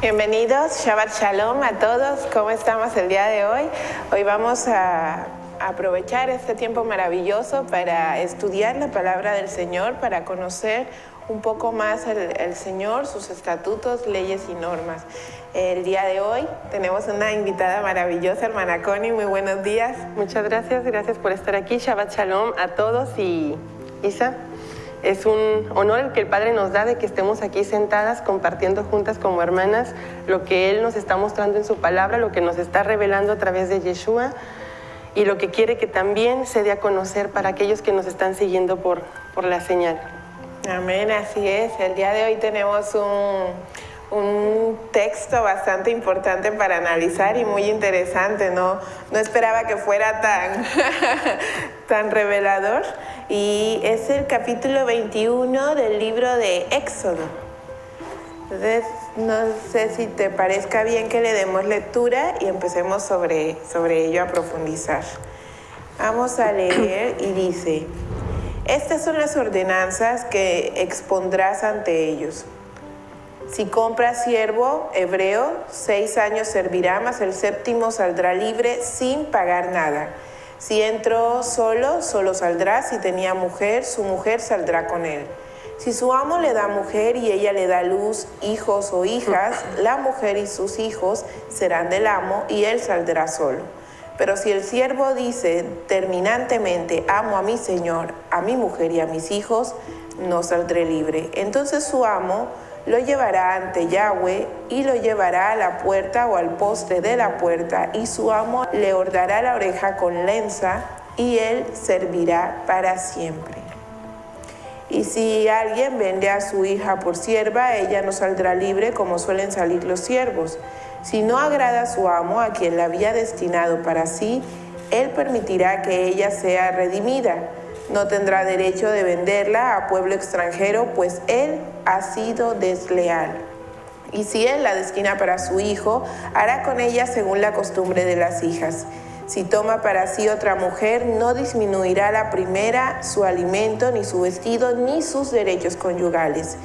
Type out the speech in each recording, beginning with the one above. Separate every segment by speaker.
Speaker 1: Bienvenidos, Shabbat Shalom a todos. ¿Cómo estamos el día de hoy? Hoy vamos a aprovechar este tiempo maravilloso para estudiar la palabra del Señor, para conocer un poco más el Señor, sus estatutos, leyes y normas. El día de hoy tenemos una invitada maravillosa, hermana Connie. Muy buenos días.
Speaker 2: Muchas gracias por estar aquí. Shabbat Shalom a todos. Y Isa, es un honor el que el Padre nos da de que estemos aquí sentadas compartiendo juntas como hermanas lo que Él nos está mostrando en su palabra, lo que nos está revelando a través de Yeshua y lo que quiere que también se dé a conocer para aquellos que nos están siguiendo por la señal.
Speaker 1: Amén, así es. El día de hoy tenemos un texto bastante importante para analizar y muy interesante. No esperaba que fuera tan revelador. Y es el capítulo 21 del libro de Éxodo. Entonces, no sé si te parezca bien que le demos lectura y empecemos sobre ello a profundizar. Vamos a leer y dice: estas son las ordenanzas que expondrás ante ellos. Si compras siervo hebreo, 6 años servirá, mas el 7º saldrá libre sin pagar nada. Si entró solo saldrá. Si tenía mujer, su mujer saldrá con él. Si su amo le da mujer y ella le da luz hijos o hijas, la mujer y sus hijos serán del amo y él saldrá solo. Pero si el siervo dice terminantemente: amo a mi señor, a mi mujer y a mis hijos, no saldré libre. Entonces su amo lo llevará ante Yahweh y lo llevará a la puerta o al poste de la puerta, y su amo le hordará la oreja con lenza y él servirá para siempre. Y si alguien vende a su hija por sierva, ella no saldrá libre como suelen salir los siervos. Si no agrada a su amo, a quien la había destinado para sí, él permitirá que ella sea redimida. No tendrá derecho de venderla a pueblo extranjero, pues él ha sido desleal. Y si él la destina para su hijo, hará con ella según la costumbre de las hijas. Si toma para sí otra mujer, no disminuirá la primera su alimento, ni su vestido, ni sus derechos conyugales.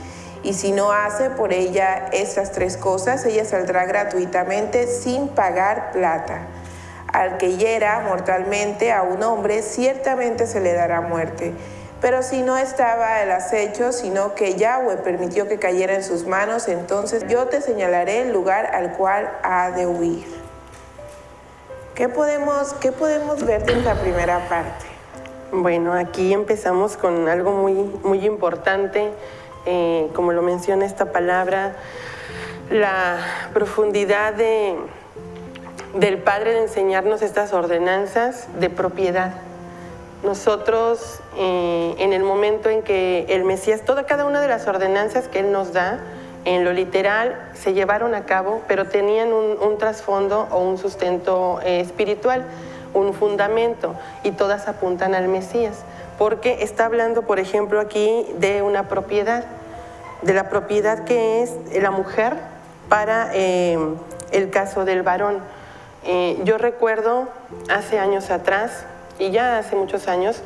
Speaker 1: Y si no hace por ella estas 3 cosas, ella saldrá gratuitamente sin pagar plata. Al que hiera mortalmente a un hombre, ciertamente se le dará muerte. Pero si no estaba el acecho, sino que Yahweh permitió que cayera en sus manos, entonces yo te señalaré el lugar al cual ha de huir. ¿Qué podemos ver de esta primera parte?
Speaker 2: Bueno, aquí empezamos con algo muy importante, como lo menciona esta palabra, la profundidad del Padre de enseñarnos estas ordenanzas de propiedad. Nosotros, en el momento en que el Mesías, cada una de las ordenanzas que Él nos da, en lo literal, se llevaron a cabo, pero tenían un trasfondo o un sustento espiritual, un fundamento, y todas apuntan al Mesías, porque está hablando, por ejemplo, aquí de una propiedad, de la propiedad que es la mujer para el caso del varón. Yo recuerdo hace años atrás, y ya hace muchos años,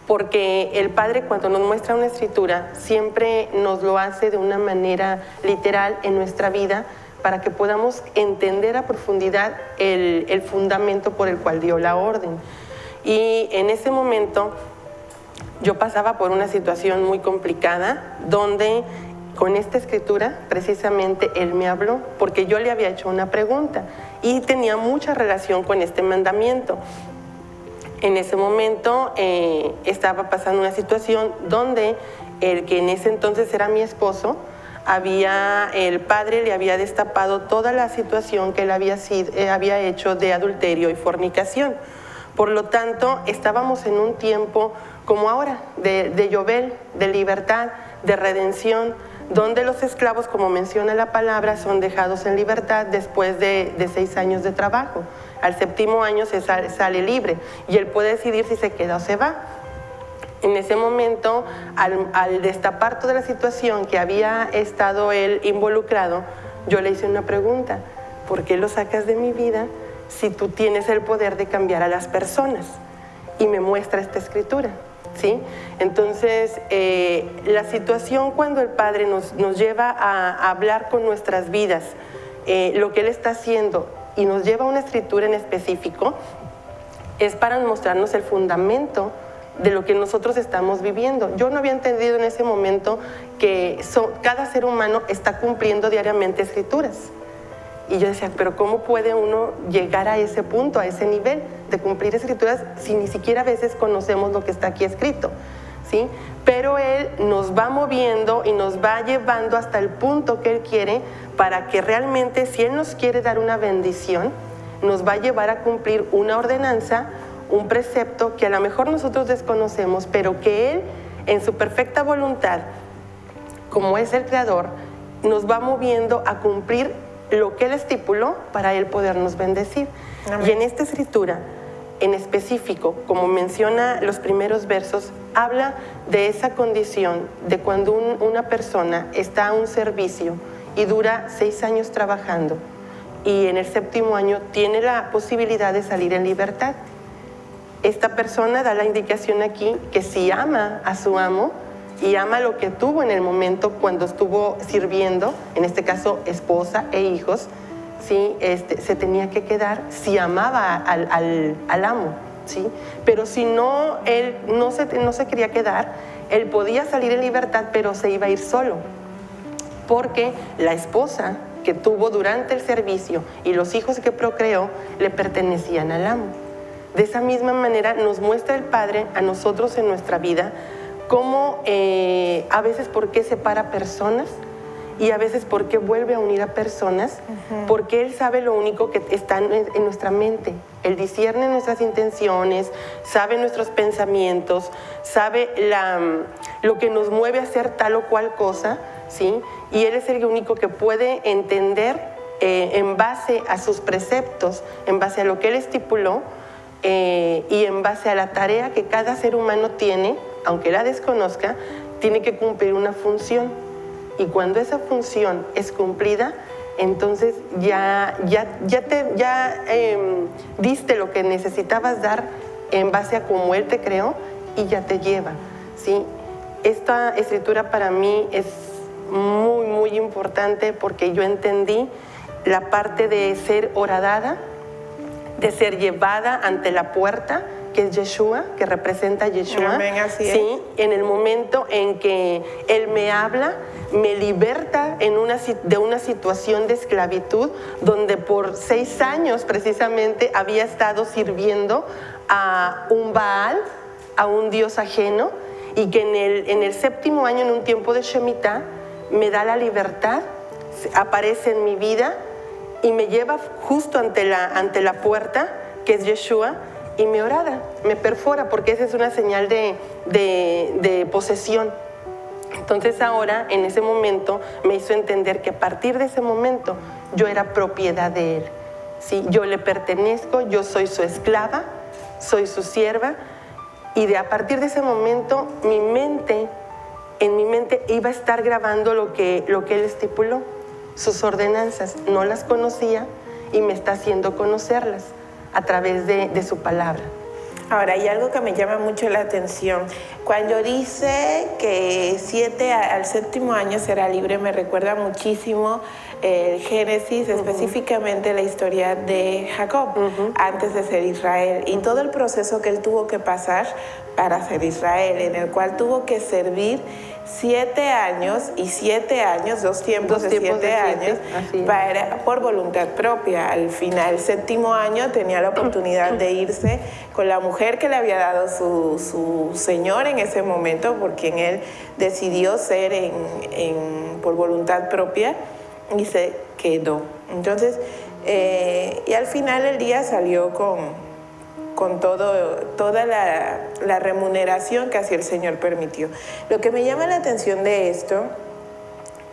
Speaker 2: porque el Padre, cuando nos muestra una escritura, siempre nos lo hace de una manera literal en nuestra vida, para que podamos entender a profundidad el fundamento por el cual dio la orden. Y en ese momento yo pasaba por una situación muy complicada, donde con esta escritura, precisamente, Él me habló, porque yo le había hecho una pregunta y tenía mucha relación con este mandamiento. En ese momento estaba pasando una situación donde el que en ese entonces era mi esposo, el padre le había destapado toda la situación que él había hecho de adulterio y fornicación. Por lo tanto, estábamos en un tiempo como ahora, de Yobel, de libertad, de redención, donde los esclavos, como menciona la palabra, son dejados en libertad después de 6 años de trabajo. Al 7º año se sale libre y él puede decidir si se queda o se va. En ese momento, al destapar toda la situación que había estado él involucrado, yo le hice una pregunta: ¿por qué lo sacas de mi vida si tú tienes el poder de cambiar a las personas? Y me muestra esta escritura. ¿sí? Entonces, la situación cuando el Padre nos lleva a hablar con nuestras vidas, lo que Él está haciendo, y nos lleva a una escritura en específico, es para mostrarnos el fundamento de lo que nosotros estamos viviendo. Yo no había entendido en ese momento que cada ser humano está cumpliendo diariamente escrituras. Y yo decía, pero ¿cómo puede uno llegar a ese punto, a ese nivel de cumplir escrituras si ni siquiera a veces conocemos lo que está aquí escrito? ¿Sí? Pero Él nos va moviendo y nos va llevando hasta el punto que Él quiere, para que realmente, si Él nos quiere dar una bendición, nos va a llevar a cumplir una ordenanza, un precepto que a lo mejor nosotros desconocemos, pero que Él, en su perfecta voluntad, como es el Creador, nos va moviendo a cumplir lo que Él estipuló para Él podernos bendecir. Amén. Y en esta escritura, en específico, como menciona los primeros versos, habla de esa condición de cuando una persona está a un servicio y dura 6 años trabajando, y en el 7º año tiene la posibilidad de salir en libertad. Esta persona da la indicación aquí que si ama a su amo y ama lo que tuvo en el momento cuando estuvo sirviendo, en este caso esposa e hijos, ¿sí? Se tenía que quedar si amaba al amo, ¿sí? Pero si no, él no se quería quedar, él podía salir en libertad, pero se iba a ir solo, porque la esposa que tuvo durante el servicio y los hijos que procreó le pertenecían al amo. De esa misma manera nos muestra el Padre a nosotros en nuestra vida cómo a veces por qué separa personas y a veces por qué vuelve a unir a personas, porque Él sabe lo único que está en nuestra mente. Él discierne nuestras intenciones, sabe nuestros pensamientos, sabe lo que nos mueve a hacer tal o cual cosa, ¿sí? Y Él es el único que puede entender en base a sus preceptos, en base a lo que Él estipuló, y en base a la tarea que cada ser humano tiene, aunque la desconozca, tiene que cumplir una función. Y cuando esa función es cumplida, entonces ya diste lo que necesitabas dar en base a cómo Él te creó, y ya te lleva, ¿sí? Esta escritura para mí es muy, muy importante, porque yo entendí la parte de ser horadada, de ser llevada ante la puerta, que es Yeshua, que representa a Yeshua.
Speaker 1: Amén, así es.
Speaker 2: Sí, en el momento en que Él me habla, me liberta de una situación de esclavitud, donde por 6 años precisamente había estado sirviendo a un Baal, a un dios ajeno, y que en el 7º año, en un tiempo de Shemitah, me da la libertad, aparece en mi vida y me lleva justo ante la puerta, que es Yeshua, y me horada, me perfora, porque esa es una señal de posesión. Entonces ahora, en ese momento, me hizo entender que a partir de ese momento yo era propiedad de Él, ¿sí? Yo le pertenezco, yo soy su esclava, soy su sierva, y a partir de ese momento en mi mente iba a estar grabando lo que Él estipuló, sus ordenanzas. No las conocía y me está haciendo conocerlas a través de su palabra.
Speaker 1: Ahora, hay algo que me llama mucho la atención. Cuando dice que al 7º año será libre, me recuerda muchísimo el Génesis, específicamente la historia de Jacob, antes de ser Israel, y todo el proceso que él tuvo que pasar para ser Israel, en el cual tuvo que servir 7 años y 7 años, 2 tiempos de 7 años, por voluntad propia. Al final, el 7º año, tenía la oportunidad de irse con la mujer que le había dado su señor en ese momento, por quien él decidió ser por voluntad propia, y se quedó. Entonces, y al final el día salió con toda la remuneración que así el Señor permitió. Lo que me llama la atención de esto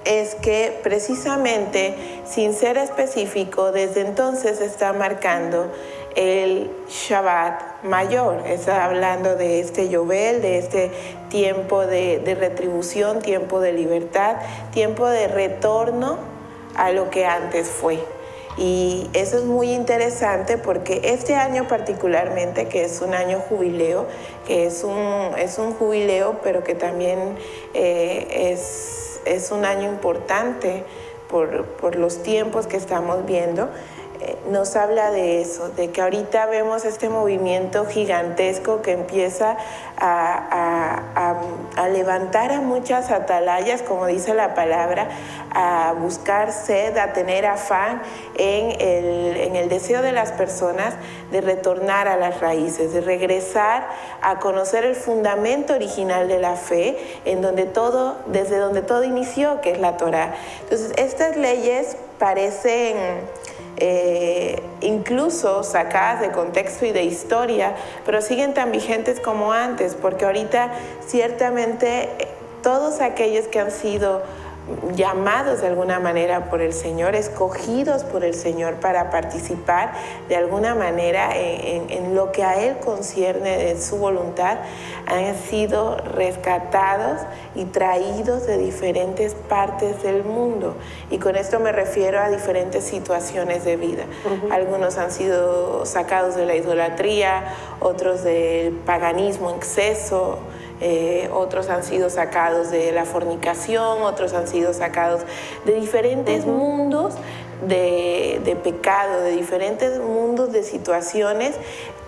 Speaker 1: es que precisamente, sin ser específico, desde entonces está marcando el Shabbat mayor. Está hablando de este Yobel, de este tiempo de retribución, tiempo de libertad, tiempo de retorno a lo que antes fue. Y eso es muy interesante porque este año particularmente, que es un año jubileo, que es un jubileo, pero que también es un año importante por los tiempos que estamos viendo, nos habla de eso, de que ahorita vemos este movimiento gigantesco que empieza a levantar a muchas atalayas, como dice la palabra, a buscar sed, a tener afán en el deseo de las personas de retornar a las raíces, de regresar a conocer el fundamento original de la fe, desde donde todo inició, que es la Torá. Entonces, estas leyes parecen incluso sacadas de contexto y de historia, pero siguen tan vigentes como antes, porque ahorita ciertamente todos aquellos que han sido llamados de alguna manera por el Señor, escogidos por el Señor para participar de alguna manera en lo que a Él concierne de su voluntad, han sido rescatados y traídos de diferentes partes del mundo. Y con esto me refiero a diferentes situaciones de vida. Algunos han sido sacados de la idolatría, otros del paganismo en exceso, otros han sido sacados de la fornicación, otros han sido sacados de diferentes mundos de pecado, de diferentes mundos de situaciones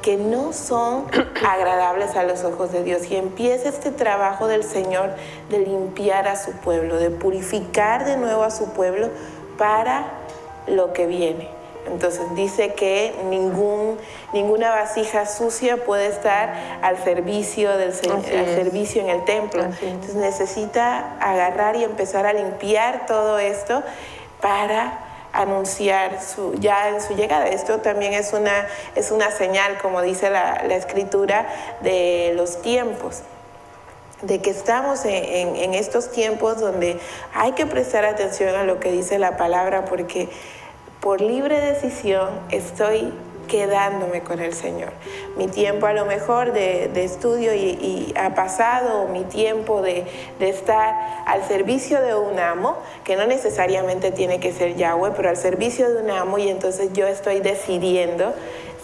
Speaker 1: que no son agradables a los ojos de Dios. Y empieza este trabajo del Señor de limpiar a su pueblo, de purificar de nuevo a su pueblo para lo que viene. Entonces dice que ninguna vasija sucia puede estar al servicio del Señor, al servicio en el templo. Entonces necesita agarrar y empezar a limpiar todo esto para anunciar ya en su llegada. Esto también es una señal, como dice la Escritura, de los tiempos, de que estamos en estos tiempos donde hay que prestar atención a lo que dice la palabra, porque por libre decisión estoy quedándome con el Señor. Mi tiempo a lo mejor de estudio y ha pasado, mi tiempo de estar al servicio de un amo, que no necesariamente tiene que ser Yahweh, pero al servicio de un amo, y entonces yo estoy decidiendo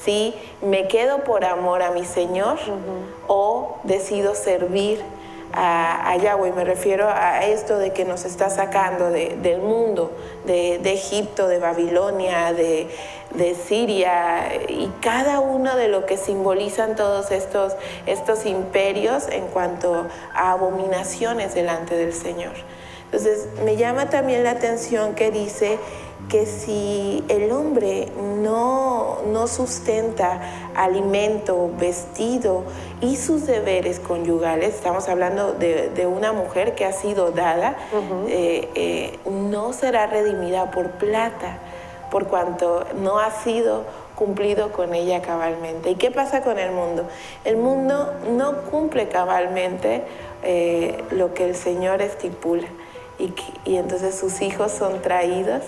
Speaker 1: si me quedo por amor a mi Señor o decido servir a Yahweh. Me refiero a esto de que nos está sacando del mundo, de Egipto, de Babilonia, de Siria, y cada uno de lo que simbolizan todos estos imperios en cuanto a abominaciones delante del Señor. Entonces me llama también la atención que dice que si el hombre no sustenta alimento, vestido y sus deberes conyugales, estamos hablando de una mujer que ha sido dada, no será redimida por plata, por cuanto no ha sido cumplido con ella cabalmente. ¿Y qué pasa con el mundo? El mundo no cumple cabalmente lo que el Señor estipula, y entonces sus hijos son traídos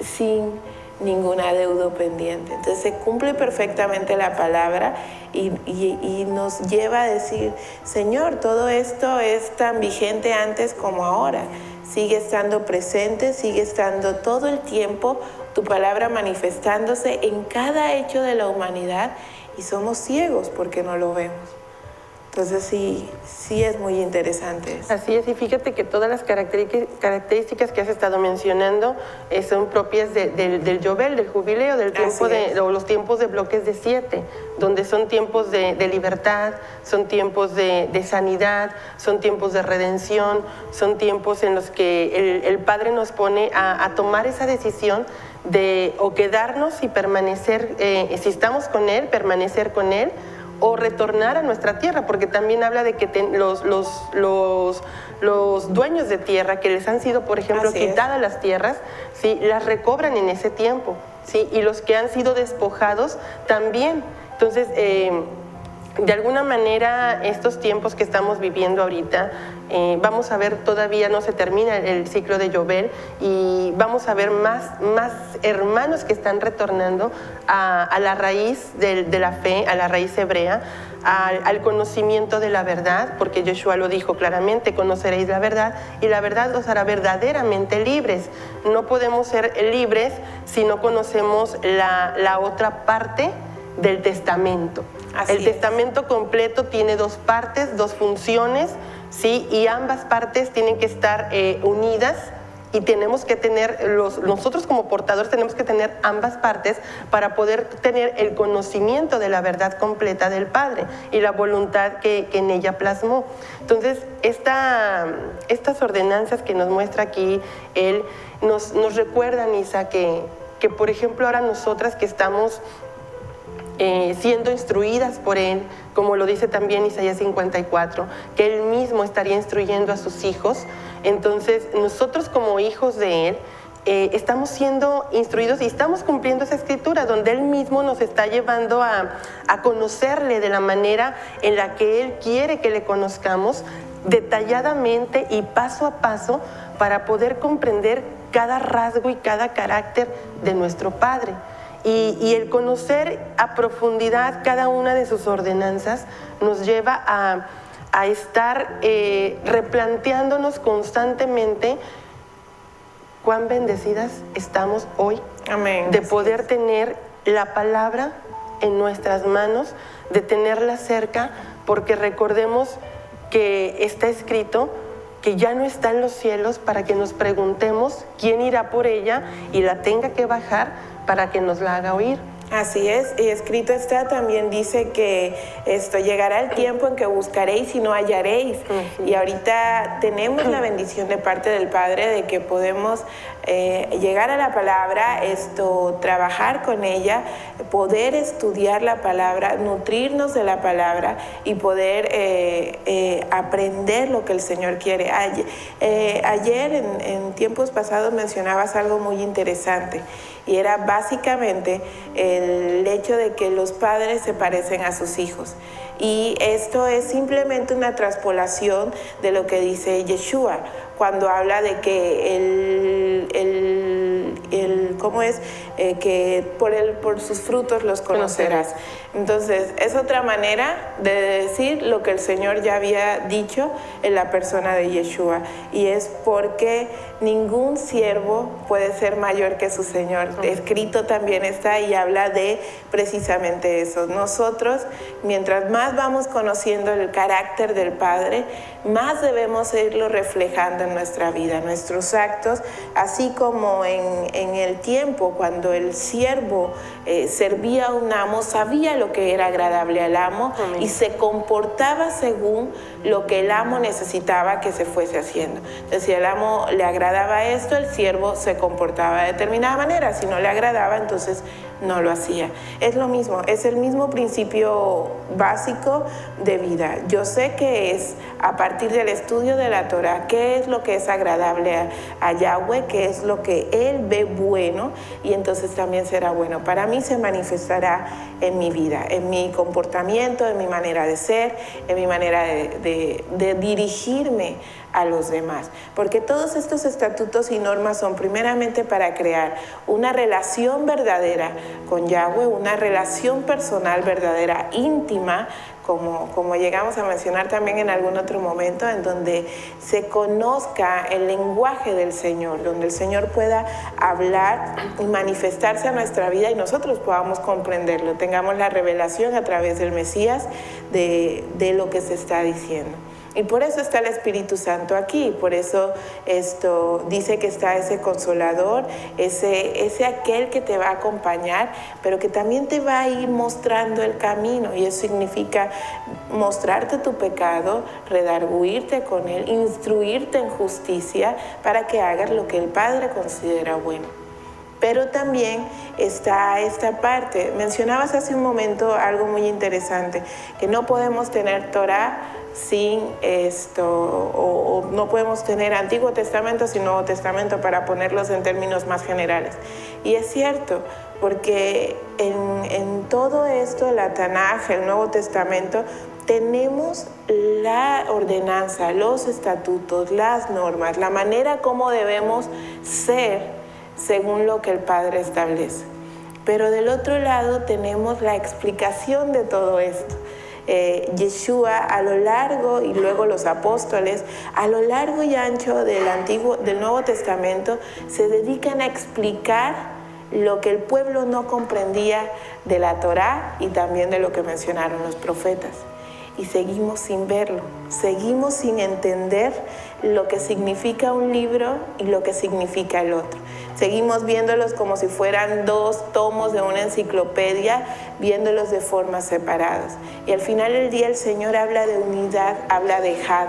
Speaker 1: sin ningún adeudo pendiente. Entonces se cumple perfectamente la palabra y nos lleva a decir: Señor, todo esto es tan vigente antes como ahora, sigue estando presente, sigue estando todo el tiempo tu palabra manifestándose en cada hecho de la humanidad, y somos ciegos porque no lo vemos. Entonces sí es muy interesante eso.
Speaker 2: Así es, y fíjate que todas las características que has estado mencionando son propias del Yobel, del jubileo, del tiempo o los tiempos de bloques de 7, donde son tiempos de libertad, son tiempos de sanidad, son tiempos de redención, son tiempos en los que el Padre nos pone a tomar esa decisión de o quedarnos y permanecer, si estamos con Él, permanecer con Él, o retornar a nuestra tierra, porque también habla de que los dueños de tierra que les han sido, por ejemplo, quitadas las tierras, ¿sí?, las recobran en ese tiempo, ¿sí?, y los que han sido despojados también. Entonces, de alguna manera estos tiempos que estamos viviendo ahorita, vamos a ver, todavía no se termina el ciclo de Yobel y vamos a ver más hermanos que están retornando a la raíz de la fe, a la raíz hebrea, al conocimiento de la verdad, porque Yeshua lo dijo claramente: conoceréis la verdad y la verdad os hará verdaderamente libres. No podemos ser libres si no conocemos la otra parte del testamento. El testamento completo tiene dos partes, dos funciones, ¿sí? Y ambas partes tienen que estar unidas, y tenemos que tener, nosotros como portadores tenemos que tener ambas partes para poder tener el conocimiento de la verdad completa del Padre y la voluntad que en ella plasmó. Entonces, estas ordenanzas que nos muestra aquí Él nos recuerdan, Isa, que por ejemplo ahora nosotras que estamos siendo instruidas por Él, como lo dice también Isaías 54, que Él mismo estaría instruyendo a sus hijos. Entonces, nosotros como hijos de Él, estamos siendo instruidos y estamos cumpliendo esa escritura, donde Él mismo nos está llevando a conocerle de la manera en la que Él quiere que le conozcamos, detalladamente y paso a paso, para poder comprender cada rasgo y cada carácter de nuestro Padre. Y el conocer a profundidad cada una de sus ordenanzas nos lleva a estar replanteándonos constantemente cuán bendecidas estamos hoy.
Speaker 1: Amén.
Speaker 2: De poder tener la palabra en nuestras manos, de tenerla cerca, porque recordemos que está escrito que ya no está en los cielos para que nos preguntemos quién irá por ella y la tenga que bajar para que nos la haga oír.
Speaker 1: Así es, y escrito está, también dice que llegará el tiempo en que buscaréis y no hallaréis. Y ahorita tenemos la bendición de parte del Padre de que podemos llegar a la palabra, trabajar con ella, poder estudiar la palabra, nutrirnos de la palabra y poder aprender lo que el Señor quiere. Ayer en tiempos pasados mencionabas algo muy interesante, y era básicamente el hecho de que los padres se parecen a sus hijos. Y esto es simplemente una traspolación de lo que dice Yeshua cuando habla de que ¿cómo es? Que por sus frutos los conocerás. Entonces, es otra manera de decir lo que el Señor ya había dicho en la persona de Yeshua. Y es porque ningún siervo puede ser mayor que su Señor. Escrito también está y habla de precisamente eso. Nosotros, mientras más vamos conociendo el carácter del Padre, más debemos irlo reflejando en nuestra vida, nuestros actos, así como en el tiempo cuando el siervo servía a un amo, sabía lo que era agradable al amo. Amén. Y se comportaba según lo que el amo necesitaba que se fuese haciendo. Entonces, si al amo le agradaba esto, el siervo se comportaba de determinada manera. Si no le agradaba, entonces no lo hacía. Es lo mismo, es el mismo principio básico de vida. Yo sé que es a partir del estudio de la Torah, qué es lo que es agradable a Yahweh, qué es lo que Él ve bueno, y entonces también será bueno. Para mí se manifestará en mi vida, en mi comportamiento, en mi manera de ser, en mi manera de dirigirme a los demás, porque todos estos estatutos y normas son primeramente para crear una relación verdadera con Yahweh, una relación personal verdadera, íntima, como llegamos a mencionar también en algún otro momento, en donde se conozca el lenguaje del Señor, donde el Señor pueda hablar y manifestarse a nuestra vida y nosotros podamos comprenderlo, tengamos la revelación a través del Mesías de lo que se está diciendo. Y por eso está el Espíritu Santo aquí, por eso dice que está ese consolador, ese aquel que te va a acompañar, pero que también te va a ir mostrando el camino, y eso significa mostrarte tu pecado, redarguirte con él, instruirte en justicia para que hagas lo que el Padre considera bueno. Pero también está esta parte, mencionabas hace un momento algo muy interesante, que no podemos tener Torah sin esto, o no podemos tener Antiguo Testamento sin Nuevo Testamento, para ponerlos en términos más generales. Y es cierto, porque en todo esto, la Tanaj, el Nuevo Testamento, tenemos la ordenanza, los estatutos, las normas, la manera como debemos ser según lo que el Padre establece. Pero del otro lado tenemos la explicación de todo esto. Yeshua a lo largo, y luego los apóstoles, a lo largo y ancho del Nuevo Testamento, se dedican a explicar lo que el pueblo no comprendía de la Torá y también de lo que mencionaron los profetas. Y seguimos sin verlo, seguimos sin entender lo que significa un libro y lo que significa el otro. Seguimos viéndolos como si fueran dos tomos de una enciclopedia, viéndolos de formas separadas. Y al final del día el Señor habla de unidad, habla de Had.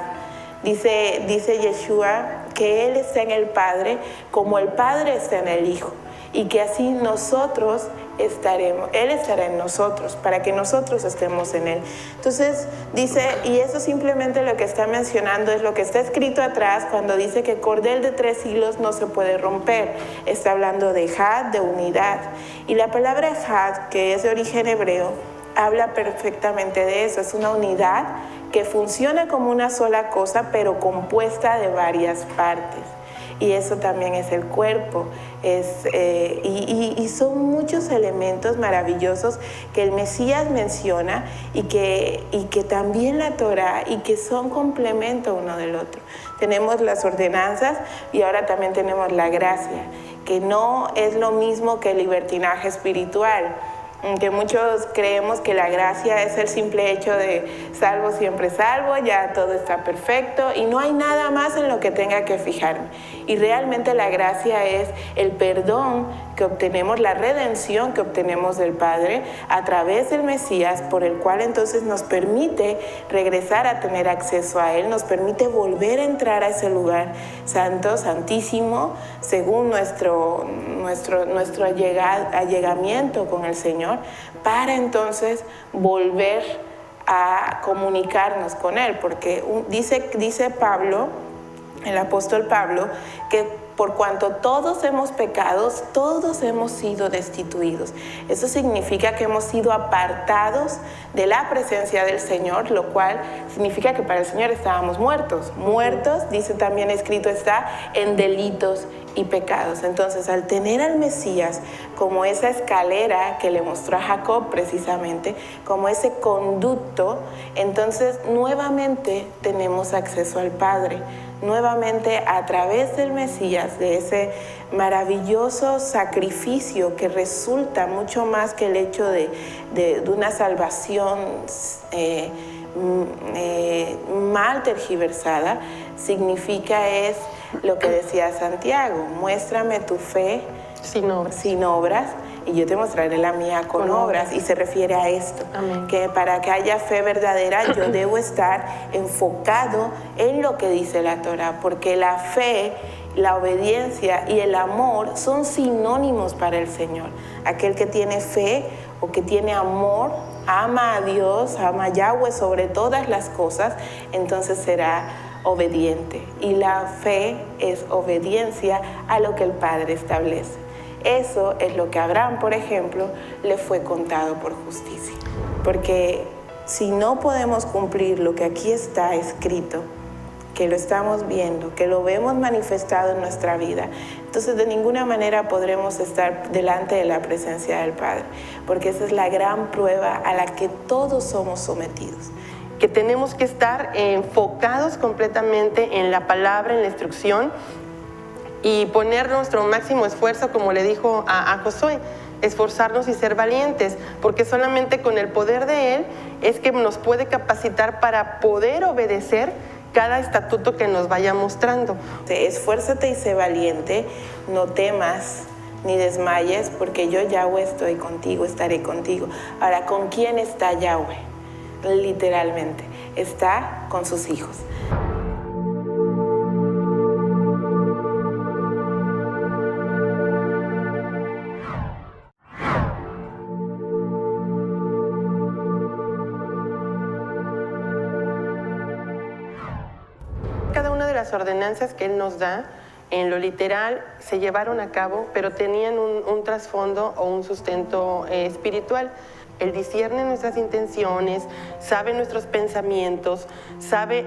Speaker 1: Dice Yeshua que Él está en el Padre como el Padre está en el Hijo. Y que así nosotros estaremos, Él estará en nosotros, para que nosotros estemos en Él. Entonces dice, y eso simplemente lo que está mencionando es lo que está escrito atrás cuando dice que cordel de 3 hilos no se puede romper. Está hablando de Had, de unidad. Y la palabra Had, que es de origen hebreo, habla perfectamente de eso. Es una unidad que funciona como una sola cosa, pero compuesta de varias partes. Y eso también es el cuerpo, y son muchos elementos maravillosos que el Mesías menciona y que también la Torá, y que son complemento uno del otro. Tenemos las ordenanzas y ahora también tenemos la gracia, que no es lo mismo que el libertinaje espiritual. Que muchos creemos que la gracia es el simple hecho de salvo siempre salvo, ya todo está perfecto y no hay nada más en lo que tenga que fijarme. Y realmente la gracia es el perdón que obtenemos, la redención que obtenemos del Padre a través del Mesías, por el cual entonces nos permite regresar a tener acceso a Él, nos permite volver a entrar a ese lugar santo, santísimo, según nuestro allegamiento con el Señor, para entonces volver a comunicarnos con Él, porque dice Pablo, el apóstol Pablo, que por cuanto todos hemos pecado, todos hemos sido destituidos. Eso significa que hemos sido apartados de la presencia del Señor, lo cual significa que para el Señor estábamos muertos. Muertos, dice también escrito está, en delitos y pecados. Entonces, al tener al Mesías como esa escalera que le mostró a Jacob precisamente, como ese conducto, entonces nuevamente tenemos acceso al Padre. Nuevamente a través del Mesías, de ese maravilloso sacrificio que resulta mucho más que el hecho de una salvación mal tergiversada, significa es lo que decía Santiago: muéstrame tu fe sin obras y yo te mostraré la mía con obras. Y se refiere a esto. Amén. Que para que haya fe verdadera yo debo estar enfocado en lo que dice la Torá, porque la fe, la obediencia y el amor son sinónimos para el Señor. Aquel que tiene fe o que tiene amor, ama a Dios, ama a Yahweh sobre todas las cosas, entonces será obediente. Y la fe es obediencia a lo que el Padre establece. Eso es lo que a Abraham, por ejemplo, le fue contado por justicia. Porque si no podemos cumplir lo que aquí está escrito, que lo estamos viendo, que lo vemos manifestado en nuestra vida, entonces de ninguna manera podremos estar delante de la presencia del Padre, porque esa es la gran prueba a la que todos somos sometidos.
Speaker 2: Que tenemos que estar enfocados completamente en la palabra, en la instrucción, y poner nuestro máximo esfuerzo, como le dijo a Josué, esforzarnos y ser valientes, porque solamente con el poder de Él es que nos puede capacitar para poder obedecer cada estatuto que nos vaya mostrando.
Speaker 1: Esfuérzate y sé valiente, no temas ni desmayes, porque yo, Yahweh, estoy contigo, estaré contigo. Ahora, ¿con quién está Yahweh? Literalmente, está con sus hijos.
Speaker 2: las ordenanzas que Él nos da, en lo literal, se llevaron a cabo, pero tenían un trasfondo o un sustento espiritual. Él discierne nuestras intenciones, sabe nuestros pensamientos, sabe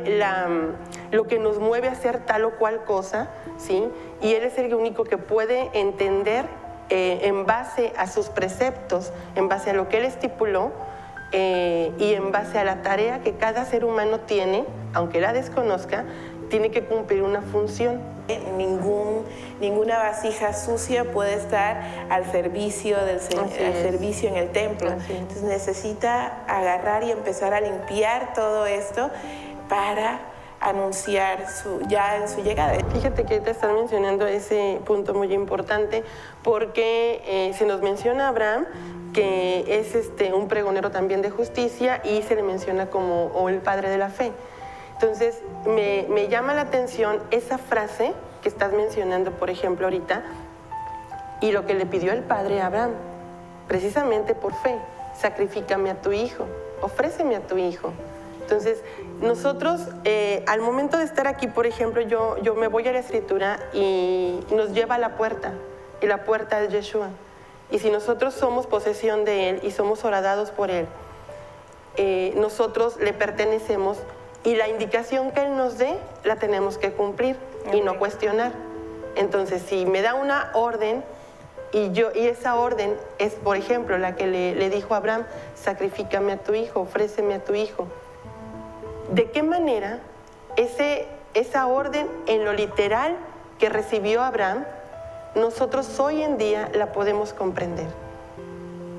Speaker 2: lo que nos mueve a hacer tal o cual cosa, ¿sí? Y Él es el único que puede entender en base a sus preceptos, en base a lo que Él estipuló y en base a la tarea que cada ser humano tiene, aunque la desconozca, tiene que cumplir una función.
Speaker 1: Ninguna vasija sucia puede estar al servicio del Señor, al servicio en el templo. Entonces necesita agarrar y empezar a limpiar todo esto para anunciar ya en su llegada.
Speaker 2: Fíjate que te están mencionando ese punto muy importante, porque se nos menciona a Abraham que es un pregonero también de justicia, y se le menciona como el padre de la fe. Entonces, me llama la atención esa frase que estás mencionando, por ejemplo, ahorita, y lo que le pidió el padre a Abraham, precisamente por fe: sacrifícame a tu hijo, ofréceme a tu hijo. Entonces, nosotros, al momento de estar aquí, por ejemplo, yo me voy a la Escritura y nos lleva a la puerta, y la puerta es Yeshua. Y si nosotros somos posesión de Él y somos horadados por Él, nosotros le pertenecemos, y la indicación que Él nos dé la tenemos que cumplir y no cuestionar. Entonces, si me da una orden y esa orden es, por ejemplo, la que le dijo a Abraham: sacrifícame a tu hijo, ofréceme a tu hijo. ¿De qué manera esa orden en lo literal que recibió Abraham, nosotros hoy en día la podemos comprender?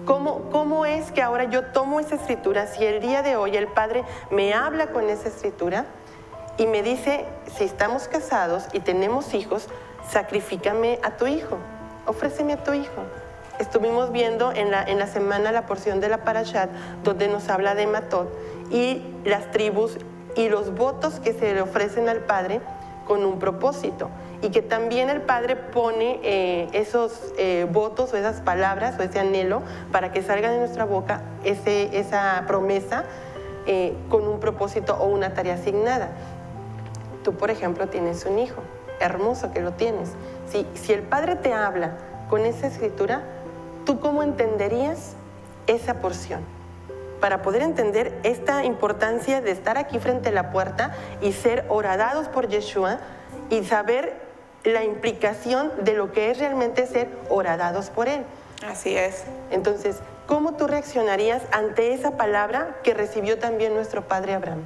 Speaker 2: ¿Cómo es que ahora yo tomo esa escritura? Si el día de hoy el Padre me habla con esa escritura y me dice: si estamos casados y tenemos hijos, sacrifícame a tu hijo, ofréceme a tu hijo. Estuvimos viendo en la semana la porción de la Parashat donde nos habla de Matot y las tribus y los votos que se le ofrecen al Padre con un propósito, y que también el Padre pone esos votos o esas palabras o ese anhelo para que salga de nuestra boca esa promesa con un propósito o una tarea asignada. Tú, por ejemplo, tienes un hijo, hermoso que lo tienes. Si el Padre te habla con esa escritura, ¿tú cómo entenderías esa porción? Para poder entender esta importancia de estar aquí frente a la puerta y ser horadados por Yeshua, y saber la implicación de lo que es realmente ser horadados por Él.
Speaker 1: Así es.
Speaker 2: Entonces, ¿cómo tú reaccionarías ante esa palabra que recibió también nuestro padre Abraham?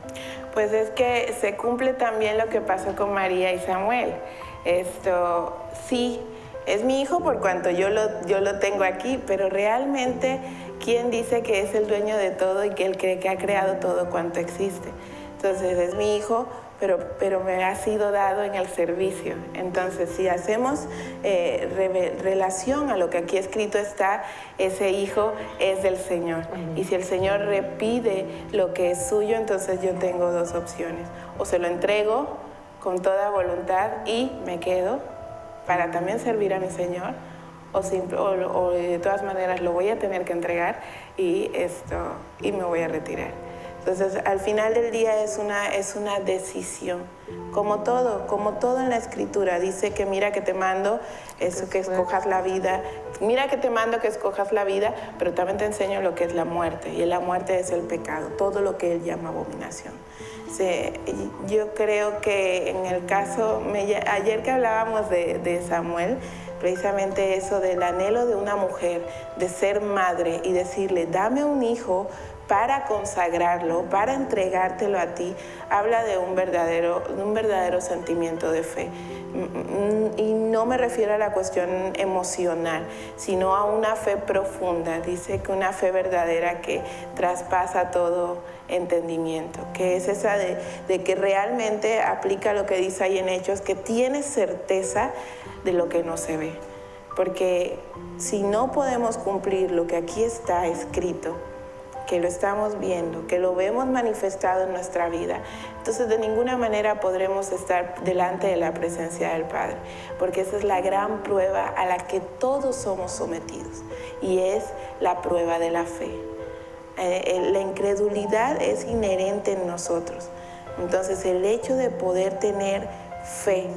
Speaker 1: Pues es que se cumple también lo que pasó con María y Samuel. Sí, es mi hijo por cuanto yo lo tengo aquí, pero realmente, ¿quién dice que es el dueño de todo y que Él cree que ha creado todo cuanto existe? Entonces, es mi hijo, pero me ha sido dado en el servicio. Entonces, si hacemos relación a lo que aquí escrito está, ese hijo es del Señor. Y si el Señor repide lo que es suyo, entonces yo tengo dos opciones: o se lo entrego con toda voluntad y me quedo para también servir a mi Señor, o de todas maneras lo voy a tener que entregar y me voy a retirar. Entonces, al final del día es una decisión, como todo en la Escritura. Dice que mira que te mando que escojas la vida, mira que te mando que escojas la vida, pero también te enseño lo que es la muerte, y la muerte es el pecado, todo lo que Él llama abominación. Yo creo que en el caso, ayer que hablábamos de Samuel, precisamente eso del anhelo de una mujer, de ser madre y decirle: dame un hijo para consagrarlo, para entregártelo a ti, habla de un verdadero sentimiento de fe. Y no me refiero a la cuestión emocional, sino a una fe profunda. Dice que una fe verdadera que traspasa todo entendimiento, que es esa de que realmente aplica lo que dice ahí en Hechos, que tiene certeza de lo que no se ve. Porque si no podemos cumplir lo que aquí está escrito, que lo estamos viendo, que lo vemos manifestado en nuestra vida, entonces de ninguna manera podremos estar delante de la presencia del Padre, porque esa es la gran prueba a la que todos somos sometidos, y es la prueba de la fe. La incredulidad es inherente en nosotros. Entonces, el hecho de poder tener fe,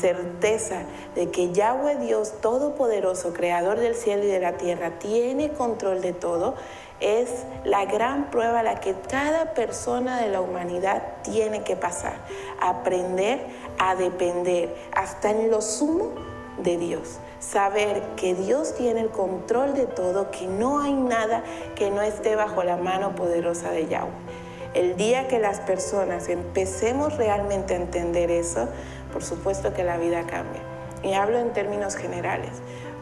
Speaker 1: certeza de que Yahweh Dios Todopoderoso, Creador del cielo y de la tierra, tiene control de todo, es la gran prueba a la que cada persona de la humanidad tiene que pasar. Aprender a depender hasta en lo sumo de Dios. Saber que Dios tiene el control de todo, que no hay nada que no esté bajo la mano poderosa de Yahweh. El día que las personas empecemos realmente a entender eso, por supuesto que la vida cambia. Y hablo en términos generales,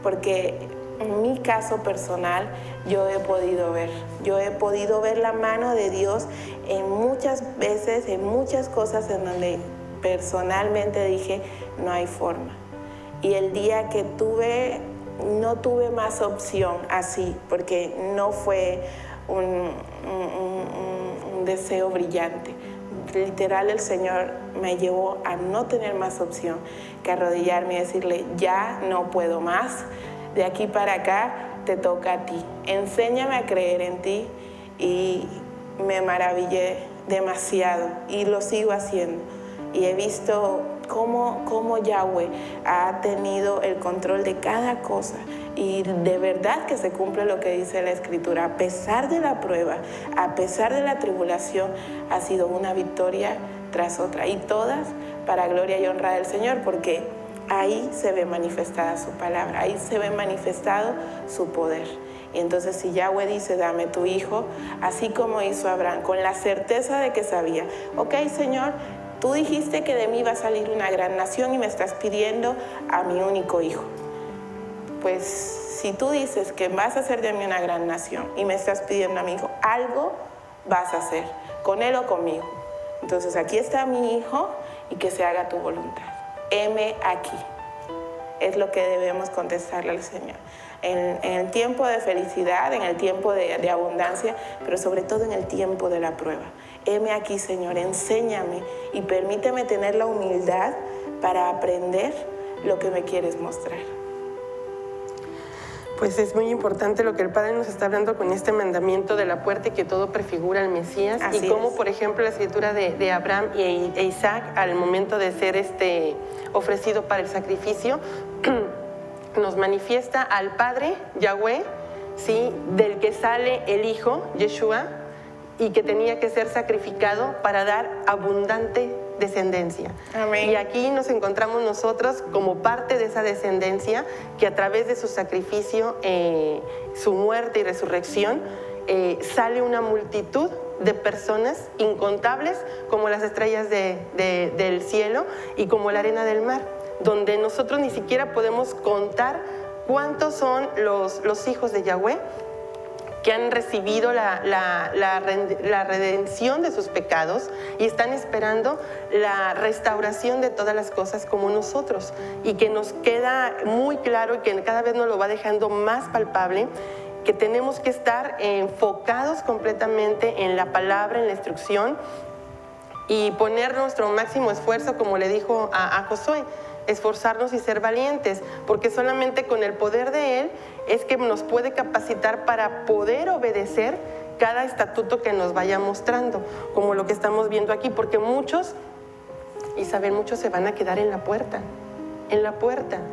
Speaker 1: porque en mi caso personal yo he podido ver la mano de Dios en muchas veces, en muchas cosas en donde personalmente dije, no hay forma. Y el día que no tuve más opción así, porque no fue un deseo brillante. Literal, el Señor me llevó a no tener más opción que arrodillarme y decirle, ya no puedo más, de aquí para acá te toca a ti. Enséñame a creer en ti. Y me maravillé demasiado y lo sigo haciendo. Y he visto cómo Yahweh ha tenido el control de cada cosa. Y de verdad que se cumple lo que dice la Escritura. A pesar de la prueba, a pesar de la tribulación, ha sido una victoria tras otra. Y todas para gloria y honra del Señor, porque ahí se ve manifestada su palabra, ahí se ve manifestado su poder. Y entonces si Yahweh dice, dame tu hijo, así como hizo Abraham, con la certeza de que sabía, ok, Señor, tú dijiste que de mí va a salir una gran nación y me estás pidiendo a mi único hijo. Pues si tú dices que vas a hacer de mí una gran nación y me estás pidiendo a mi hijo, algo vas a hacer, con él o conmigo. Entonces aquí está mi hijo y que se haga tu voluntad. Heme aquí. Es lo que debemos contestarle al Señor. En el tiempo de felicidad, en el tiempo de abundancia, pero sobre todo en el tiempo de la prueba. Heme aquí, Señor, enséñame y permíteme tener la humildad para aprender lo que me quieres mostrar.
Speaker 2: Pues es muy importante lo que el Padre nos está hablando con este mandamiento de la puerta y que todo prefigura al Mesías. Así y cómo, por ejemplo, la escritura de Abraham e Isaac al momento de ser ofrecido para el sacrificio, nos manifiesta al Padre, Yahweh, ¿sí?, del que sale el Hijo, Yeshua, y que tenía que ser sacrificado para dar abundante descendencia.
Speaker 1: Amén.
Speaker 2: Y aquí nos encontramos nosotros como parte de esa descendencia que a través de su sacrificio, su muerte y resurrección, sale una multitud de personas incontables como las estrellas del cielo y como la arena del mar, donde nosotros ni siquiera podemos contar cuántos son los hijos de Yahweh que han recibido la redención de sus pecados y están esperando la restauración de todas las cosas como nosotros, y que nos queda muy claro y que cada vez nos lo va dejando más palpable, que tenemos que estar enfocados completamente en la palabra, en la instrucción, y poner nuestro máximo esfuerzo, como le dijo a Josué, esforzarnos y ser valientes, porque solamente con el poder de Él es que nos puede capacitar para poder obedecer cada estatuto que nos vaya mostrando, como lo que estamos viendo aquí, porque muchos se van a quedar en la puerta,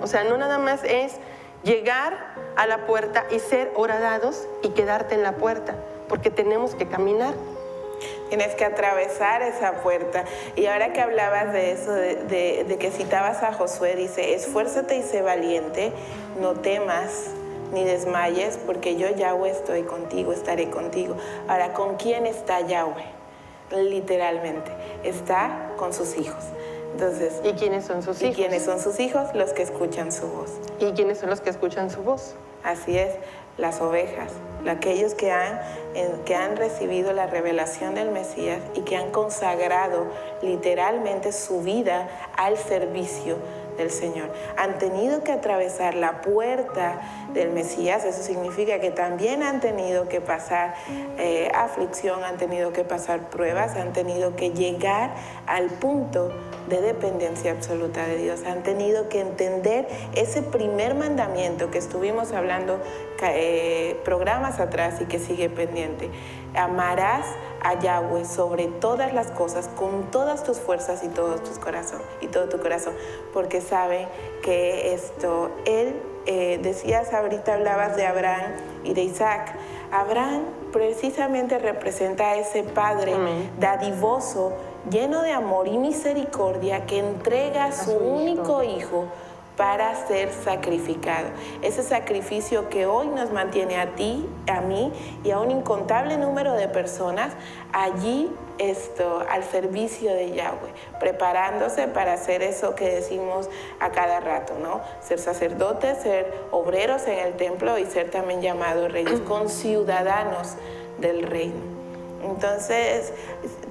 Speaker 2: o sea, no nada más es llegar a la puerta y ser horadados y quedarte en la puerta, porque tenemos que caminar.
Speaker 1: Tienes que atravesar esa puerta. Y ahora que hablabas de eso, de que citabas a Josué, dice, esfuérzate y sé valiente, no temas ni desmayes, porque yo, Yahweh, estoy contigo, estaré contigo. Ahora, ¿con quién está Yahweh? Literalmente, está con sus hijos. Entonces,
Speaker 2: ¿y quiénes son sus hijos?
Speaker 1: ¿Y quiénes son sus hijos? Los que escuchan su voz.
Speaker 2: ¿Y quiénes son los que escuchan su voz?
Speaker 1: Así es, las ovejas, aquellos que han recibido la revelación del Mesías y que han consagrado literalmente su vida al servicio del Señor. Han tenido que atravesar la puerta del Mesías, eso significa que también han tenido que pasar aflicción, han tenido que pasar pruebas, han tenido que llegar al punto de dependencia absoluta de Dios, han tenido que entender ese primer mandamiento que estuvimos hablando programas atrás y que sigue pendiente. Amarás a Yahweh sobre todas las cosas, con todas tus fuerzas y todo tu corazón, porque sabe que Él, decías ahorita, hablabas de Abraham y de Isaac. Abraham precisamente representa a ese padre dadivoso, lleno de amor y misericordia, que entrega a su único hijo para ser sacrificado. Ese sacrificio que hoy nos mantiene a ti, a mí y a un incontable número de personas allí al servicio de Yahweh, preparándose para hacer eso que decimos a cada rato, ¿no? Ser sacerdotes, ser obreros en el templo y ser también llamados reyes, conciudadanos del reino. Entonces,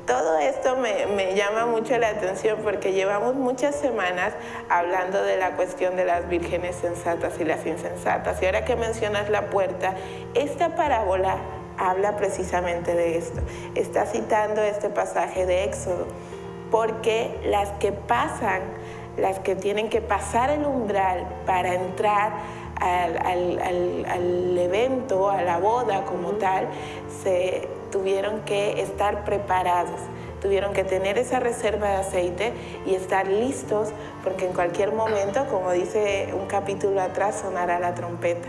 Speaker 1: todo esto me llama mucho la atención porque llevamos muchas semanas hablando de la cuestión de las vírgenes sensatas y las insensatas. Y ahora que mencionas la puerta, esta parábola habla precisamente de esto. Está citando este pasaje de Éxodo, porque las que tienen que pasar el umbral para entrar al evento, a la boda como tal, se tuvieron que estar preparados, tuvieron que tener esa reserva de aceite y estar listos, porque en cualquier momento, como dice un capítulo atrás, sonará la trompeta.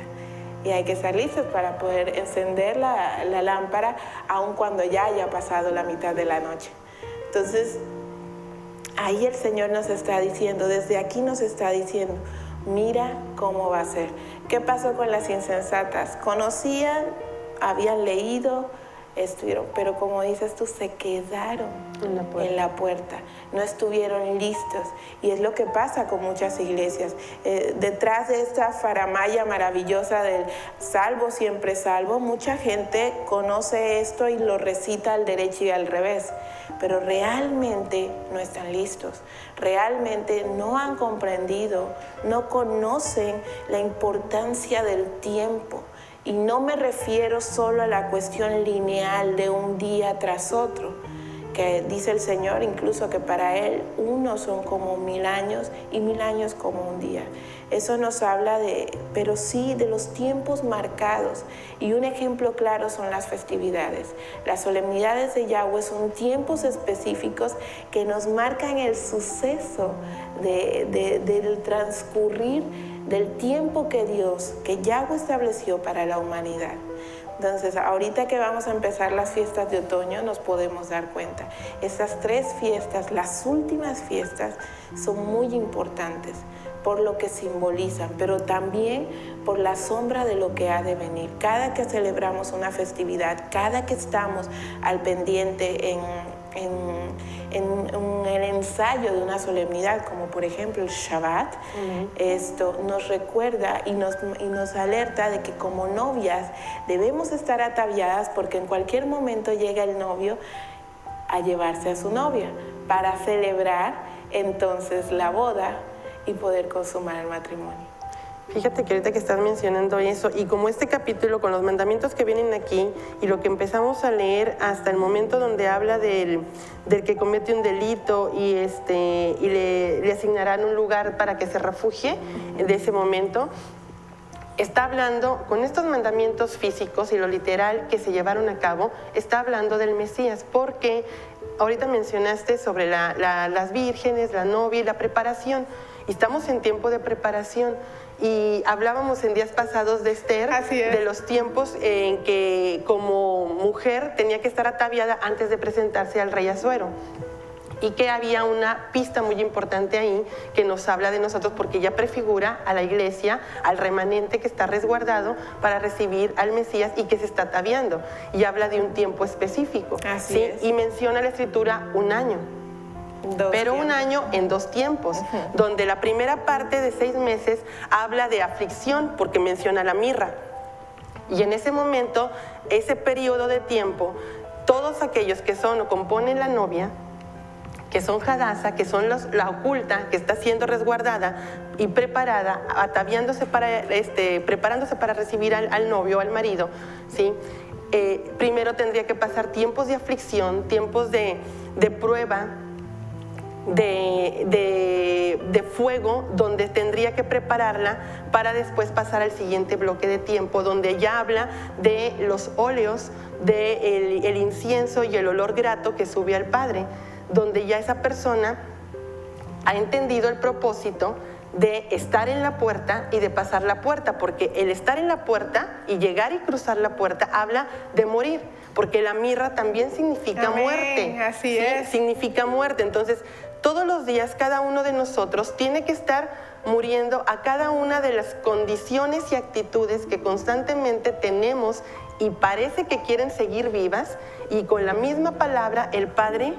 Speaker 1: Y hay que estar listos para poder encender la lámpara, aun cuando ya haya pasado la mitad de la noche. Entonces, ahí el Señor nos está diciendo, desde aquí nos está diciendo, mira cómo va a ser. ¿Qué pasó con las insensatas? Conocían, habían leído, estuvieron, pero como dices tú, se quedaron en la puerta, no estuvieron listos. Y es lo que pasa con muchas iglesias. Detrás de esta faramaya maravillosa del salvo, siempre salvo, mucha gente conoce esto y lo recita al derecho y al revés, pero realmente no están listos, realmente no han comprendido, no conocen la importancia del tiempo. Y no me refiero solo a la cuestión lineal de un día tras otro, que dice el Señor incluso que para Él unos son como 1000 años y 1000 años como un día. Eso nos habla pero sí de los tiempos marcados. Y un ejemplo claro son las festividades. Las solemnidades de Yahweh son tiempos específicos que nos marcan el suceso del transcurrir del tiempo que Yahweh estableció para la humanidad. Entonces, ahorita que vamos a empezar las fiestas de otoño, nos podemos dar cuenta. Estas 3 fiestas, las últimas fiestas, son muy importantes por lo que simbolizan, pero también por la sombra de lo que ha de venir. Cada que celebramos una festividad, cada que estamos al pendiente en el ensayo de una solemnidad, como por ejemplo el Shabbat, esto nos recuerda y nos alerta de que como novias debemos estar ataviadas, porque en cualquier momento llega el novio a llevarse a su novia para celebrar entonces la boda y poder consumar el matrimonio.
Speaker 2: Fíjate que ahorita que estás mencionando eso, y como este capítulo con los mandamientos que vienen aquí y lo que empezamos a leer hasta el momento donde habla del que comete un delito y le asignarán un lugar para que se refugie de ese momento, está hablando con estos mandamientos físicos y lo literal que se llevaron a cabo, está hablando del Mesías, porque ahorita mencionaste sobre las vírgenes, la novia y la preparación, y estamos en tiempo de preparación. Y hablábamos en días pasados de Esther, de los tiempos en que como mujer tenía que estar ataviada antes de presentarse al rey Asuero. Y que había una pista muy importante ahí que nos habla de nosotros, porque ya prefigura a la iglesia, al remanente que está resguardado para recibir al Mesías y que se está ataviando. Y habla de un tiempo específico.
Speaker 1: Así es.
Speaker 2: Y menciona la escritura un año. Pero un año en 2 tiempos, donde la primera parte de 6 meses habla de aflicción, porque menciona la mirra. Y en ese momento, ese periodo de tiempo, todos aquellos que son o componen la novia, que son Hadasa, que son la oculta, que está siendo resguardada y preparada, ataviándose preparándose para recibir al novio, al marido, ¿sí? Primero tendría que pasar tiempos de aflicción, tiempos de prueba, de fuego donde tendría que prepararla para después pasar al siguiente bloque de tiempo, donde ya habla de los óleos, del incienso y el olor grato que sube al Padre, donde ya esa persona ha entendido el propósito de estar en la puerta y de pasar la puerta, porque el estar en la puerta y llegar y cruzar la puerta habla de morir, porque la mirra también significa
Speaker 1: Amén,
Speaker 2: muerte.
Speaker 1: así es.
Speaker 2: Significa muerte. Entonces, todos los días cada uno de nosotros tiene que estar muriendo a cada una de las condiciones y actitudes que constantemente tenemos y parece que quieren seguir vivas, y con la misma palabra el Padre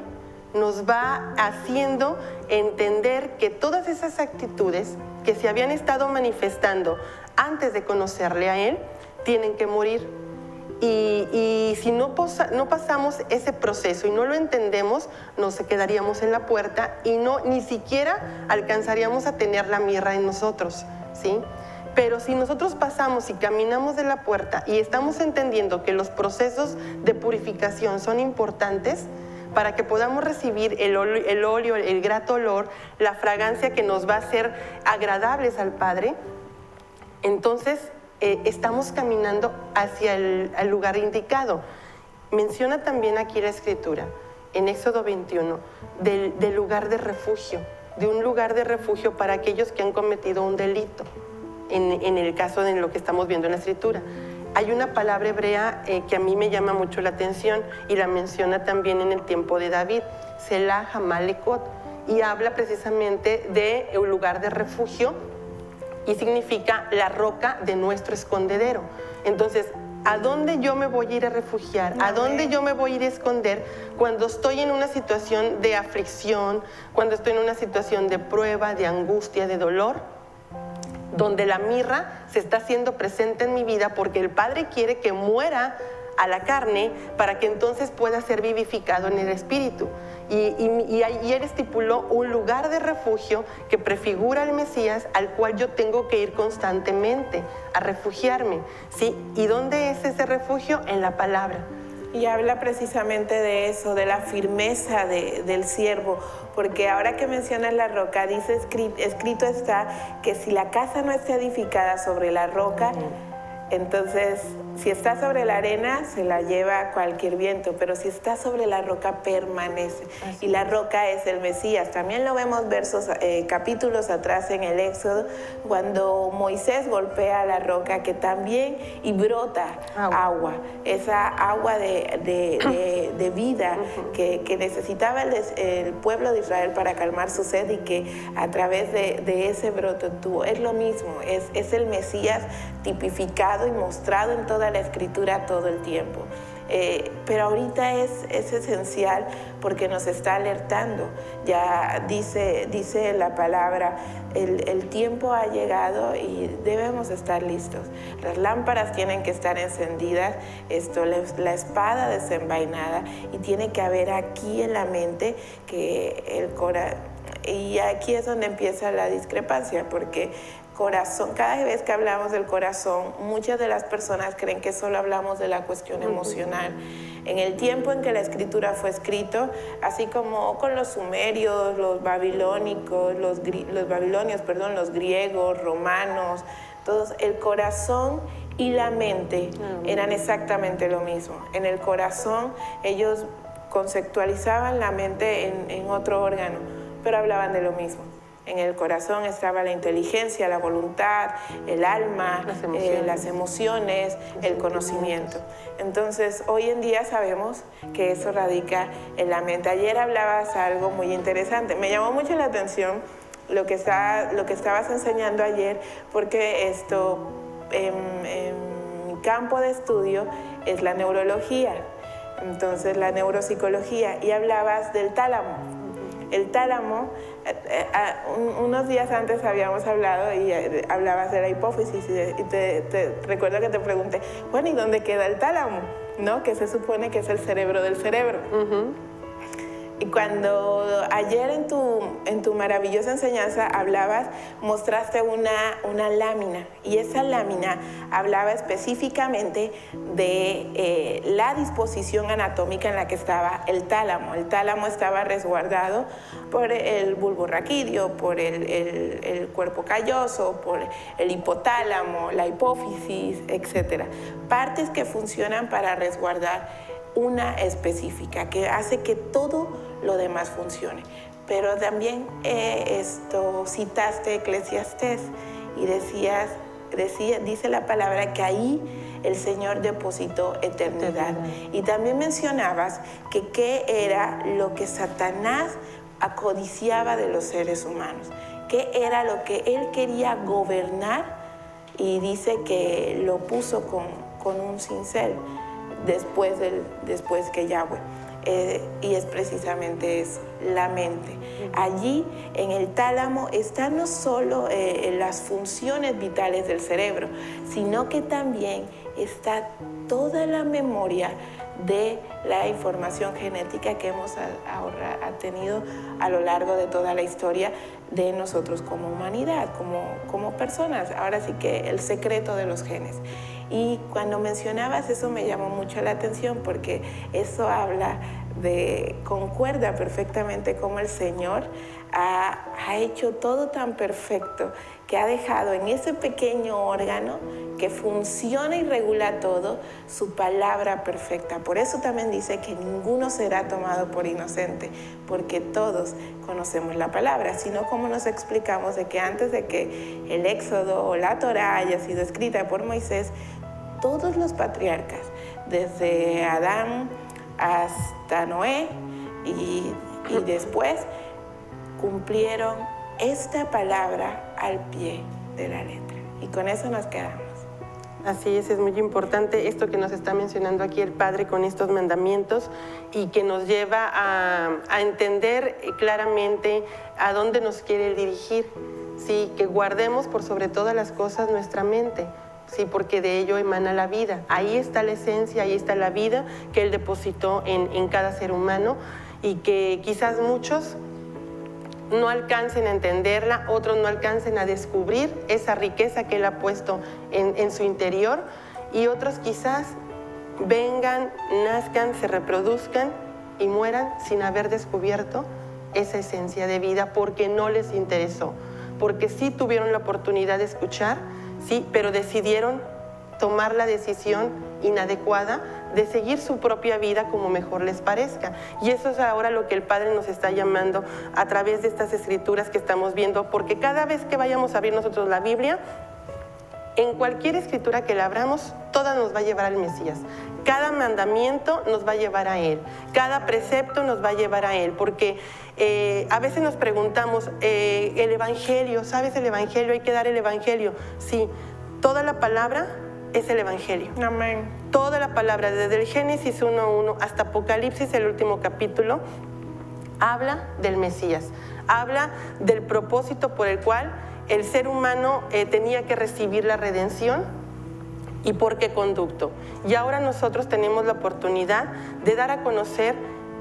Speaker 2: nos va haciendo entender que todas esas actitudes que se habían estado manifestando antes de conocerle a Él, tienen que morir. Y si no pasamos ese proceso y no lo entendemos, nos quedaríamos en la puerta y ni siquiera alcanzaríamos a tener la mirra en nosotros, ¿sí? Pero si nosotros pasamos y caminamos de la puerta y estamos entendiendo que los procesos de purificación son importantes, para que podamos recibir el óleo, el grato olor, la fragancia que nos va a hacer agradables al Padre, entonces estamos caminando hacia el lugar indicado. Menciona también aquí la Escritura, en Éxodo 21, del lugar de refugio, de un lugar de refugio para aquellos que han cometido un delito, en el caso de lo que estamos viendo en la Escritura. Hay una palabra hebrea que a mí me llama mucho la atención y la menciona también en el tiempo de David, Selah Hamalekot, y habla precisamente de un lugar de refugio y significa la roca de nuestro escondedero. Entonces, ¿a dónde yo me voy a ir a refugiar? ¿A dónde yo me voy a ir a esconder cuando estoy en una situación de aflicción, cuando estoy en una situación de prueba, de angustia, de dolor? Donde la mirra se está haciendo presente en mi vida porque el Padre quiere que muera a la carne para que entonces pueda ser vivificado en el Espíritu. Y Él estipuló un lugar de refugio que prefigura al Mesías, al cual yo tengo que ir constantemente a refugiarme, ¿sí? ¿Y dónde es ese refugio? En la palabra.
Speaker 1: Y habla precisamente de eso, de la firmeza del siervo, porque ahora que mencionas la roca, dice escrito está que si la casa no está edificada sobre la roca, entonces si está sobre la arena se la lleva cualquier viento, pero si está sobre la roca permanece. Y la roca es el Mesías. También lo vemos capítulos atrás en el Éxodo, cuando Moisés golpea la roca que también y brota agua, esa agua de vida que necesitaba el pueblo de Israel para calmar su sed, y que a través de ese brote tuvo. Es lo mismo, es el Mesías tipificado y mostrado en toda la Escritura todo el tiempo. Pero ahorita es esencial porque nos está alertando. Ya dice la palabra, el tiempo ha llegado y debemos estar listos. Las lámparas tienen que estar encendidas, la espada desenvainada, y tiene que haber aquí en la mente que el corazón. Y aquí es donde empieza la discrepancia, porque corazón, cada vez que hablamos del corazón, muchas de las personas creen que solo hablamos de la cuestión emocional. En el tiempo en que la Escritura fue escrito, así como con los sumerios, los babilonios, los griegos, romanos, todos, el corazón y la mente eran exactamente lo mismo. En el corazón ellos conceptualizaban la mente en otro órgano, pero hablaban de lo mismo. En el corazón estaba la inteligencia, la voluntad, el alma, las emociones, el conocimiento. Entonces, hoy en día sabemos que eso radica en la mente. Ayer hablabas algo muy interesante. Me llamó mucho la atención lo que estabas enseñando ayer, porque en mi campo de estudio es la neurología, entonces la neuropsicología, y hablabas del tálamo. El tálamo, unos días antes habíamos hablado y hablabas de la hipófisis, y te recuerdo que te pregunté, bueno, ¿y dónde queda el tálamo? ¿No? Que se supone que es el cerebro del cerebro. Y cuando ayer en tu maravillosa enseñanza mostraste una lámina, y esa lámina hablaba específicamente de la disposición anatómica en la que estaba el tálamo. El tálamo estaba resguardado por el bulbo raquídeo, por el cuerpo calloso, por el hipotálamo, la hipófisis, etc. Partes que funcionan para resguardar una específica, que hace que todo lo demás funcione. Pero también citaste Eclesiastés y dice la palabra que ahí el Señor depositó eternidad. Y también mencionabas que qué era lo que Satanás acodiciaba de los seres humanos, qué era lo que él quería gobernar, y dice que lo puso con un cincel después que Yahweh. Y es precisamente eso, la mente. Allí en el tálamo están no solo las funciones vitales del cerebro, sino que también está toda la memoria de la información genética que hemos tenido a lo largo de toda la historia de nosotros como humanidad, como personas. Ahora sí que el secreto de los genes. Y cuando mencionabas eso me llamó mucho la atención, porque eso concuerda perfectamente cómo el Señor ha hecho todo tan perfecto, que ha dejado en ese pequeño órgano que funciona y regula todo, su palabra perfecta. Por eso también dice que ninguno será tomado por inocente, porque todos conocemos la palabra. Sino, ¿cómo nos explicamos de que antes de que el Éxodo o la Torá haya sido escrita por Moisés, todos los patriarcas, desde Adán hasta Noé y después, cumplieron esta palabra al pie de la letra? Y con eso nos quedamos.
Speaker 2: Así es muy importante esto que nos está mencionando aquí el Padre con estos mandamientos, y que nos lleva a entender claramente a dónde nos quiere dirigir. Sí, que guardemos por sobre todas las cosas nuestra mente. Sí, porque de ello emana la vida. Ahí está la esencia, ahí está la vida que Él depositó en cada ser humano, y que quizás muchos no alcancen a entenderla, otros no alcancen a descubrir esa riqueza que Él ha puesto en su interior, y otros quizás vengan, nazcan, se reproduzcan y mueran sin haber descubierto esa esencia de vida, porque no les interesó, porque sí tuvieron la oportunidad de escuchar, sí, pero decidieron tomar la decisión inadecuada de seguir su propia vida como mejor les parezca. Y eso es ahora lo que el Padre nos está llamando a través de estas escrituras que estamos viendo, porque cada vez que vayamos a abrir nosotros la Biblia, en cualquier escritura que la abramos, toda nos va a llevar al Mesías. Cada mandamiento nos va a llevar a Él, cada precepto nos va a llevar a Él, porque a veces nos preguntamos, el Evangelio, ¿sabes el Evangelio? Hay que dar el Evangelio. Sí, toda la palabra es el Evangelio.
Speaker 1: Amén.
Speaker 2: Toda la palabra, desde el Génesis 1:1 hasta Apocalipsis, el último capítulo, habla del Mesías, habla del propósito por el cual el ser humano tenía que recibir la redención y por qué conducto. Y ahora nosotros tenemos la oportunidad de dar a conocer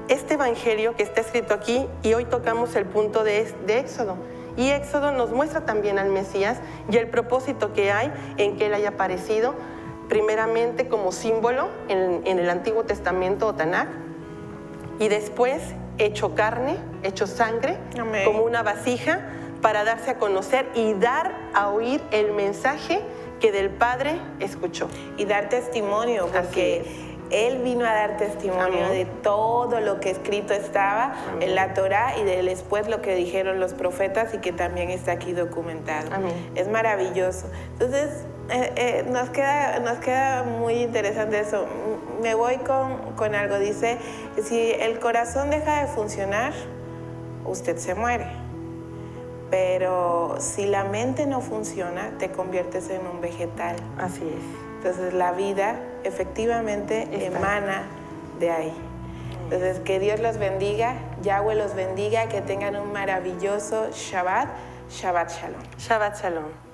Speaker 2: este Evangelio que está escrito aquí, y hoy tocamos el punto de Éxodo. Y Éxodo nos muestra también al Mesías y el propósito que hay en que Él haya aparecido, primeramente como símbolo en el Antiguo Testamento o Tanaj, y después hecho carne, hecho sangre,
Speaker 1: Amén,
Speaker 2: como una vasija, para darse a conocer y dar a oír el mensaje que del Padre escuchó.
Speaker 1: y dar testimonio, porque Él vino a dar testimonio, amén, de todo lo que escrito estaba, amén, en la Torá, y de después lo que dijeron los profetas, y que también está aquí documentado.
Speaker 2: Amén.
Speaker 1: Es maravilloso. Entonces, nos queda muy interesante eso. Me voy con algo. Dice, si el corazón deja de funcionar, usted se muere. Pero si la mente no funciona, te conviertes en un vegetal.
Speaker 2: Así es.
Speaker 1: Entonces la vida efectivamente emana de ahí. Entonces que Dios los bendiga, Yahweh los bendiga, que tengan un maravilloso Shabbat. Shabbat Shalom.
Speaker 2: Shabbat Shalom.